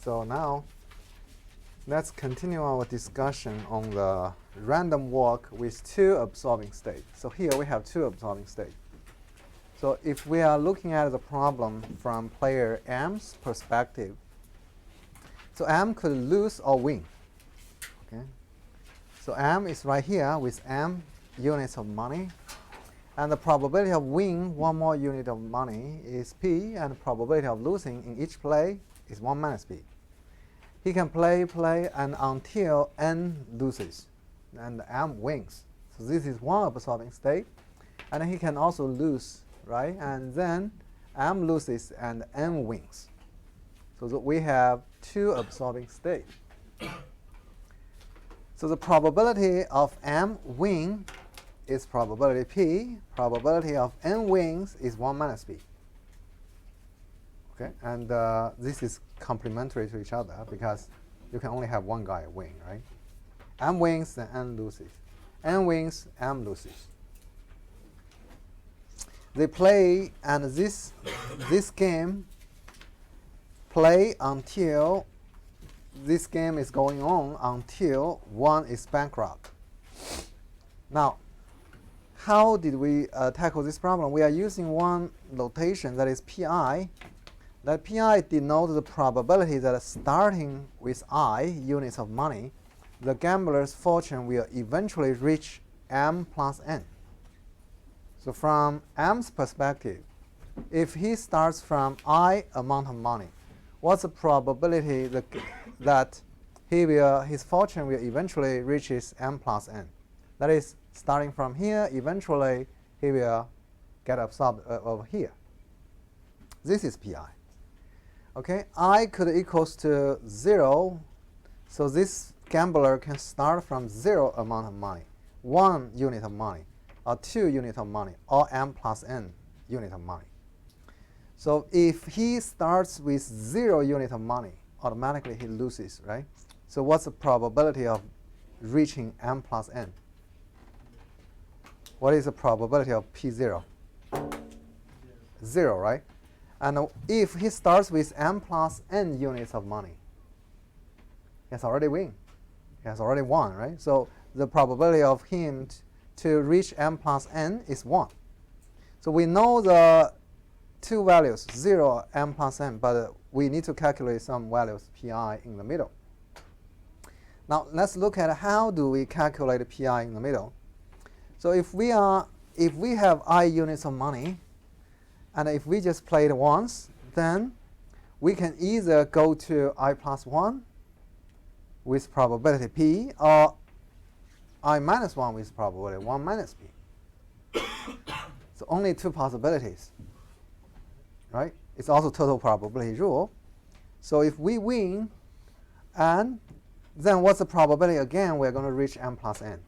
So now let's continue our discussion on the random walk with two absorbing states. So here we have two absorbing states. So if we are looking at the problem from player M's perspective, so M could lose or win. Okay? So M is right here with M units of money. And the probability of winning one more unit of money is P, and the probability of losing in each play is 1 minus P. He can play, and until N loses, and M wins. So this is one absorbing state. And he can also lose, right? And then M loses and N wins. So we have two absorbing states. So the probability of M win is probability P. Probability of N wins is 1 minus P. Okay, and this is complementary to each other because you can only have one guy win, right? M wins, then N loses. N wins, M loses. They play, and this game play until this game is going on until one is bankrupt. Now, how did we tackle this problem? We are using one notation that is PI. That PI denotes the probability that starting with I units of money, the gambler's fortune will eventually reach M plus N. So from M's perspective, if he starts from I amount of money, what's the probability that his fortune will eventually reaches M plus N? That is, starting from here, eventually he will get absorbed over here. This is PI. Okay, I could equals to 0, so this gambler can start from 0 amount of money, 1 unit of money, or 2 units of money, or M plus N unit of money. So if he starts with 0 unit of money, automatically he loses, right? So what's the probability of reaching M plus N? What is the probability of P0? 0, right? And if he starts with M plus N units of money, he has already won. He has already won, right? So the probability of him to reach M plus N is 1. So we know the two values, 0, M plus N, but we need to calculate some values, PI, in the middle. Now let's look at how do we calculate PI in the middle. So if we have I units of money, and if we just play it once, then we can either go to I plus 1 with probability P, or I minus 1 with probability 1 minus P. So only two possibilities, right? It's also total probability rule. So if we win, and then what's the probability again we're going to reach M plus N?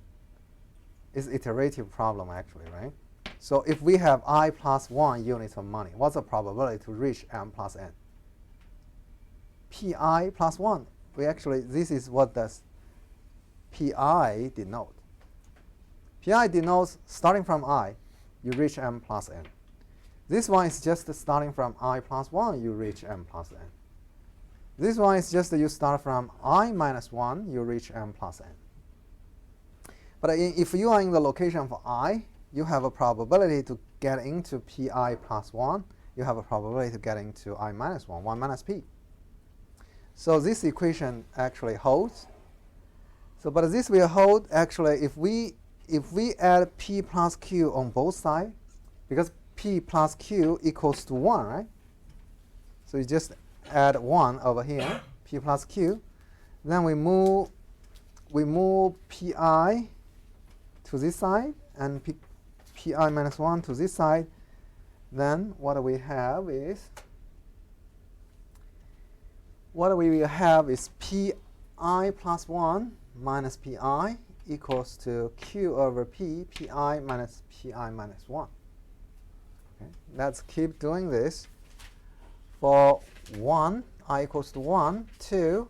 It's iterative problem actually, right? So if we have I plus 1 units of money, what's the probability to reach M plus N? PI plus 1. This is what does PI denote. PI denotes starting from I, you reach M plus N. This one is just starting from I plus 1, you reach M plus N. This one is just you start from I minus 1, you reach M plus N. But if you are in the location for I, you have a probability to get into PI plus 1. You have a probability to get into I minus 1, 1 minus P. So this equation actually holds. So, but this will hold actually if we add P plus Q on both sides, because P plus Q equals to 1, right? So you just add 1 over here, P plus Q. Then we move PI to this side, and PI minus 1 to this side. Then what we have is PI plus 1 minus PI equals to Q over P, PI minus PI minus 1. Okay. Let's keep doing this. For 1, I equals to 1, 2,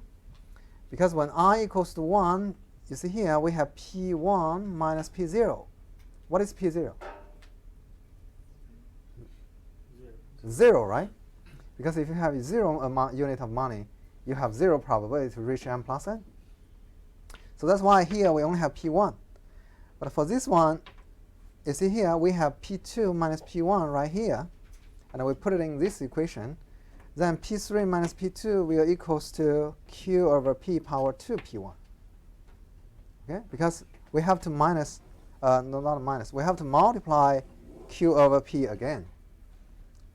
because when I equals to 1, you see here we have P1 minus P0. What is P0? 0, right? Because if you have 0 unit of money, you have 0 probability to reach m plus n. So that's why here we only have p1. But for this one, you see here we have p2 minus p1 right here, and we put it in this equation. Then p3 minus p2 will equals to q over p power 2 p1. Okay, because we have to minus, no, not minus. We have to multiply q over p again,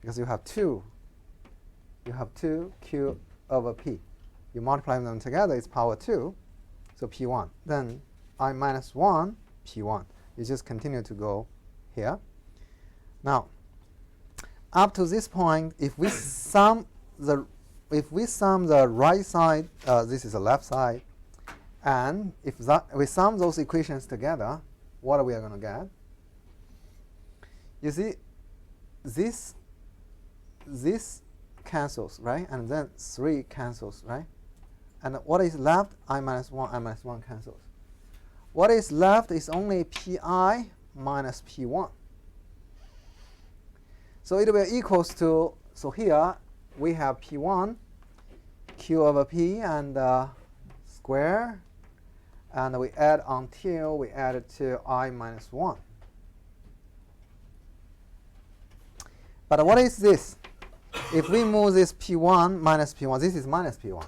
because you have 2. You have 2 q over p. You multiply them together, it's power 2, so p1. Then I minus 1 p1. You just continue to go here. Now, up to this point, if we sum the right side, this is the left side, and if we sum those equations together, what are we going to get? You see, this cancels, right? And then 3 cancels, right? And what is left? I minus 1 cancels. What is left is only pi minus p1. So it will equals to, so here we have p1, q over p, and square, and we add until we add it to I minus 1. But what is this? If we move this p1 minus p1, this is minus p1.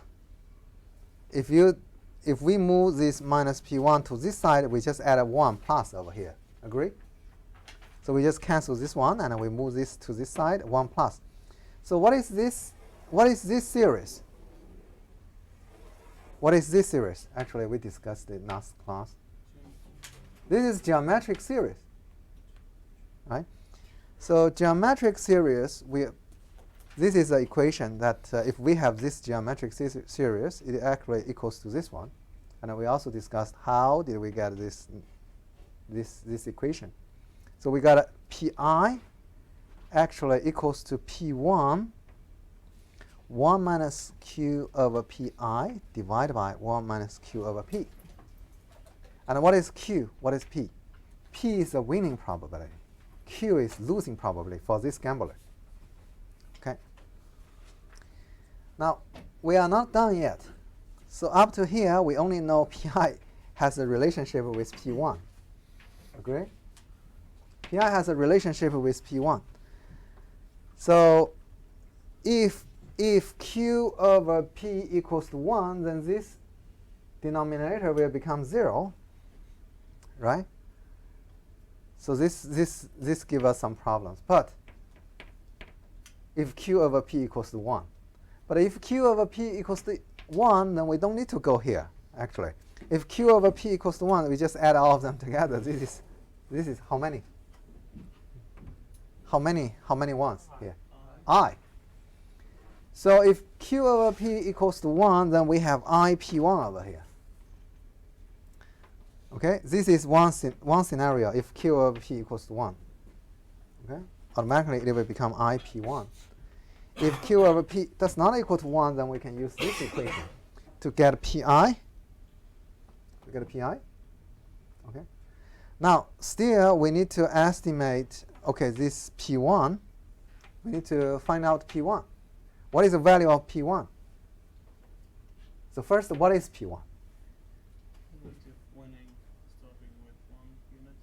If we move this minus p1 to this side, we just add a 1 plus over here. Agree? So we just cancel this one, and we move this to this side, 1 plus. So what is this? What is this series? What is this series? Actually, we discussed it last class. This is geometric series, right? So geometric series, this is the equation that if we have this geometric series, it actually equals to this one. And we also discussed how did we get this equation. So we got a pi actually equals to p1, 1 minus q over pi divided by 1 minus q over p. And what is q? What is p? P is the winning probability. Q is losing probability for this gambler. Okay. Now, we are not done yet. So up to here, we only know pi has a relationship with p1. Agree? Pi has a relationship with p1. So if q over p equals to 1, then this denominator will become 0, right? So this gives us some problems. But if q over p equals to 1. But if q over p equals to 1, then we don't need to go here, actually. If q over p equals to 1, we just add all of them together. This is how many? How many ones here? I. So if q over p equals to 1, then we have I p1 over here. Okay, this is one scenario if q over p equals to 1. Okay, automatically it will become I p1. If q over p does not equal to 1, then we can use this equation to get pi. We get a pi. Okay. Now, still we need to estimate, okay, this p1. We need to find out p1. What is the value of p1? So first, what is p1? Winning, starting with 1 unit.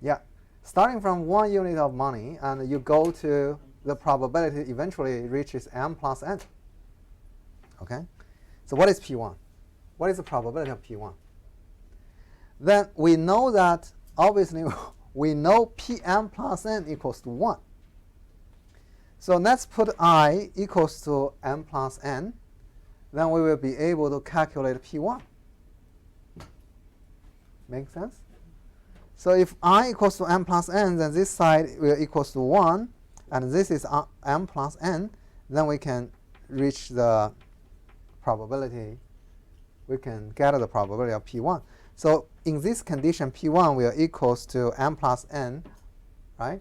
Yeah, starting from 1 unit of money, and you go to the probability eventually reaches m plus n. Okay, so what is p1? What is the probability of p1? Then we know that, obviously, we know pm plus n equals to 1. So let's put I equals to m plus n. Then we will be able to calculate p1. Make sense? So if I equals to m plus n, then this side will equals to 1, and this is m plus n. Then we can reach the probability. We can get the probability of p1. So in this condition, p1 will equals to m plus n, right?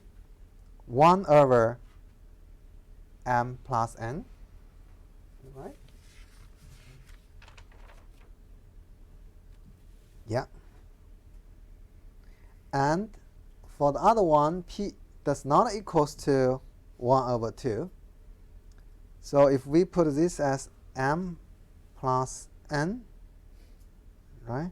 1 over m plus n, right? Yeah. And for the other one, p does not equals to 1 over 2. So if we put this as m plus n, right?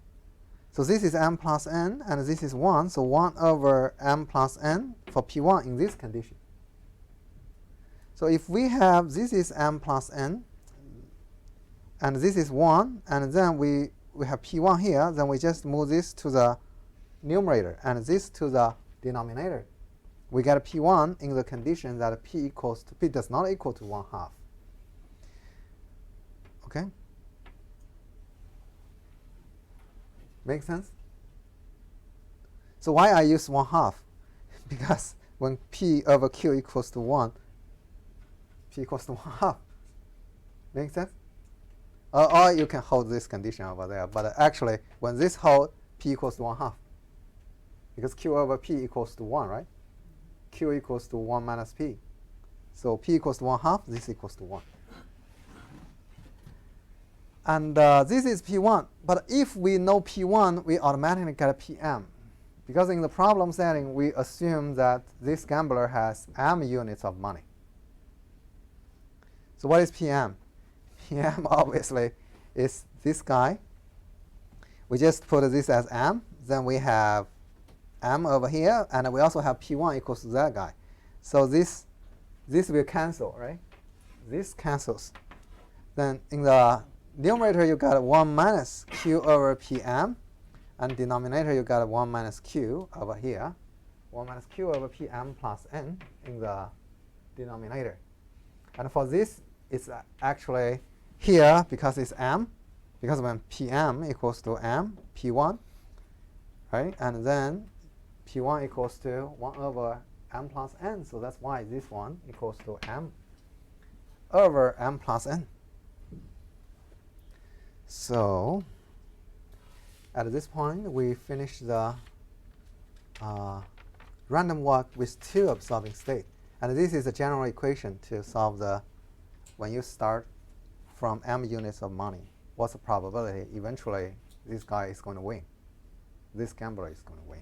So this is m plus n, and this is 1. So 1 over m plus n for P1 in this condition. So if we have, this is m plus n, and this is 1, and then we have P1 here, then we just move this to the numerator and this to the denominator. We get P1 in the condition that P does not equal to 1/2. Okay? Make sense? So why I use 1/2? Because when P over Q equals to 1, P equals to 1/2. Make sense? Or you can hold this condition over there. But actually, when this hold, P equals to 1/2. Because Q over P equals to 1, right? Q equals to 1 minus P. So P equals to 1/2, this equals to 1. And this is P1. But if we know P1, we automatically get a PM. Because in the problem setting, we assume that this gambler has M units of money. So what is PM? PM obviously is this guy. We just put this as M. Then we have M over here. And we also have P1 equals to that guy. So this will cancel, right? This cancels. Then in the numerator, you got 1 minus Q over PM. And denominator, you got 1 minus Q over here. 1 minus Q over PM plus N in the denominator. And for this, it's actually here because it's M. Because when PM equals to M, P1, right? And then P1 equals to 1 over M plus N. So that's why this one equals to M over M plus N. So at this point, we finish the random walk with 2 absorbing states. And this is a general equation to solve when you start from M units of money, what's the probability eventually this guy is going to win? This gambler is going to win.